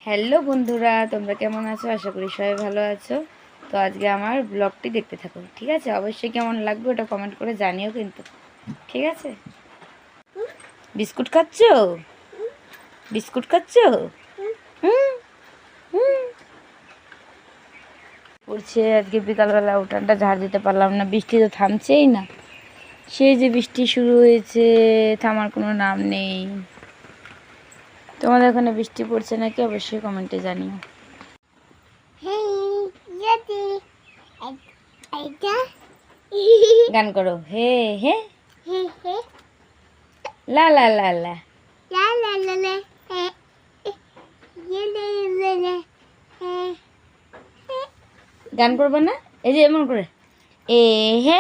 Hello বন্ধুরা, তোমরা কেমন আছো? আশা করি সবাই ভালো আছো। তো আজকে আমার ব্লগটি দেখতে থাকো, ঠিক আছে? অবশ্যই কেমন লাগবে ওটা কমেন্ট করে জানিও কিন্তু, ঠিক আছে? বিস্কুট খাচ্ছ? বিস্কুট খাচ্ছ? হুম হুম পড়ছে। আজকে বিকালবেলা উঠানটা ঝাড় দিতে পারলাম না, বৃষ্টি তো থামছেই না। সেই যে বৃষ্টি শুরু হয়েছে, থামার কোনো নাম নেই। তোমাদের ওখানে বৃষ্টি পড়ছে নাকি অবশ্যই কমেন্টে জানিও। গান করো, হে হে লা লা লা লা। গান করবো না? এই যে এমন করে এ হে